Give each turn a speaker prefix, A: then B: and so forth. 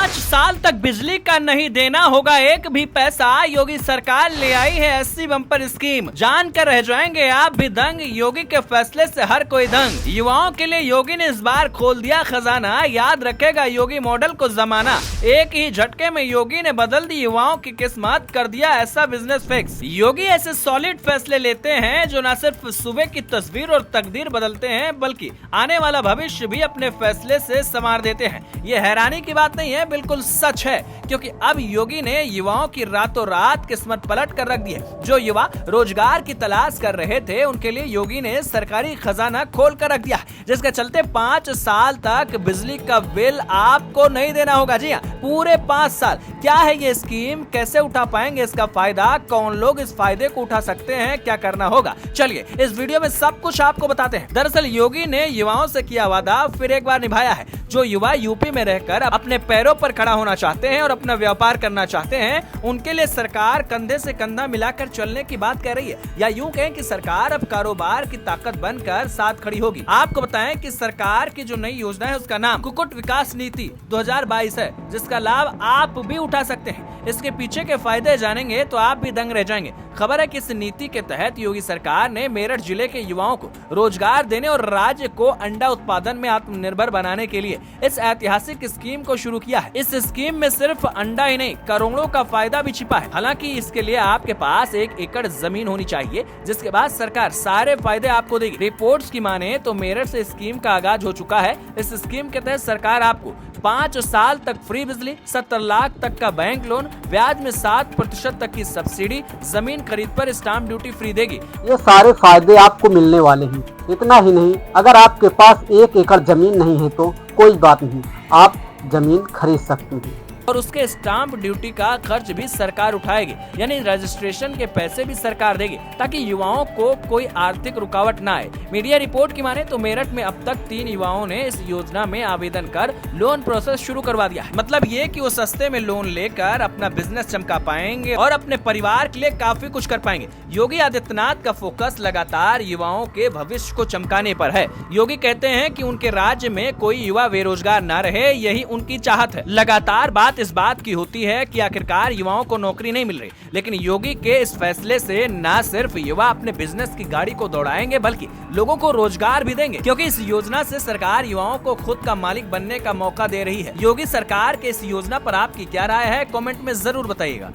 A: 5 साल तक बिजली का नहीं देना होगा एक भी पैसा। योगी सरकार ले आई है एससी बम्पर स्कीम। जानकर रह जाएंगे आप भी दंग। योगी के फैसले से हर कोई दंग। युवाओं के लिए योगी ने इस बार खोल दिया खजाना। याद रखेगा योगी मॉडल को जमाना। एक ही झटके में योगी ने बदल दी युवाओं की किस्मत, कर दिया ऐसा बिजनेस फिक्स। योगी ऐसे सॉलिड फैसले लेते हैं जो न सिर्फ सूबे की तस्वीर और तकदीर बदलते हैं बल्कि आने वाला भविष्य भी अपने फैसले से संवार देते हैं। ये हैरानी की बात नहीं है, बिल्कुल सच है, क्योंकि अब योगी ने युवाओं की रातों रात किस्मत पलट कर रख दी है। जो युवा रोजगार की तलाश कर रहे थे उनके लिए योगी ने सरकारी खजाना खोल कर रख दिया, जिसके चलते 5 साल तक बिजली का बिल आपको नहीं देना होगा। जी हाँ, पूरे 5 साल। क्या है ये स्कीम, कैसे उठा पाएंगे इसका फायदा, कौन लोग इस फायदे को उठा सकते हैं, क्या करना होगा, चलिए इस वीडियो में सब कुछ आपको बताते हैं। दरअसल योगी ने युवाओं से किया वादा फिर एक बार निभाया है। जो युवा यूपी में रहकर अपने पैरों पर खड़ा होना चाहते हैं और अपना व्यापार करना चाहते हैं, उनके लिए सरकार कंधे से कंधा मिलाकर चलने की बात कह रही है, या यूं कहें कि सरकार अब कारोबार की ताकत बनकर साथ खड़ी होगी। आपको बताएं कि सरकार की जो नई योजना है उसका नाम कुक्कुट विकास नीति 2022 है, जिसका लाभ आप भी उठा सकते हैं। इसके पीछे के फायदे जानेंगे तो आप भी दंग रह जाएंगे। खबर है कि इस नीति के तहत योगी सरकार ने मेरठ जिले के युवाओं को रोजगार देने और राज्य को अंडा उत्पादन में आत्मनिर्भर बनाने के लिए इस ऐतिहासिक स्कीम को शुरू किया है। इस स्कीम में सिर्फ अंडा ही नहीं, करोड़ों का फायदा भी छिपा है। हालांकि इसके लिए आपके पास 1 एकड़ जमीन होनी चाहिए, जिसके बाद सरकार सारे फायदे आपको देगी। रिपोर्ट्स की माने तो मेरठ से स्कीम का आगाज हो चुका है। इस स्कीम के तहत सरकार आपको 5 साल तक फ्री बिजली, 70 लाख तक का बैंक लोन, ब्याज में 7% तक की सब्सिडी, जमीन खरीद पर स्टाम्प ड्यूटी फ्री देगी।
B: ये सारे फायदे आपको मिलने वाले हैं। इतना ही नहीं, अगर आपके पास 1 एकड़ जमीन नहीं है तो कोई बात नहीं, आप जमीन खरीद सकते हैं
A: और उसके स्टाम्प ड्यूटी का खर्च भी सरकार उठाएगी, यानी रजिस्ट्रेशन के पैसे भी सरकार देगी, ताकि युवाओं को कोई आर्थिक रुकावट न आए। मीडिया रिपोर्ट की माने तो मेरठ में अब तक 3 युवाओं ने इस योजना में आवेदन कर लोन प्रोसेस शुरू करवा दिया है। मतलब ये कि वो सस्ते में लोन लेकर अपना बिजनेस चमका पाएंगे और अपने परिवार के लिए काफी कुछ कर पाएंगे। योगी आदित्यनाथ का फोकस लगातार युवाओं के भविष्य को चमकाने पर है। योगी कहते हैं कि उनके राज्य में कोई युवा बेरोजगार न रहे, यही उनकी चाहत है। लगातार बात इस बात की होती है कि आखिरकार युवाओं को नौकरी नहीं मिल रही, लेकिन योगी के इस फैसले से न सिर्फ युवा अपने बिजनेस की गाड़ी को दौड़ाएंगे बल्कि लोगों को रोजगार भी देंगे, क्योंकि इस योजना से सरकार युवाओं को खुद का मालिक बनने का मौका दे रही है। योगी सरकार के इस योजना पर आपकी क्या राय है, कमेंट में जरूर बताइएगा।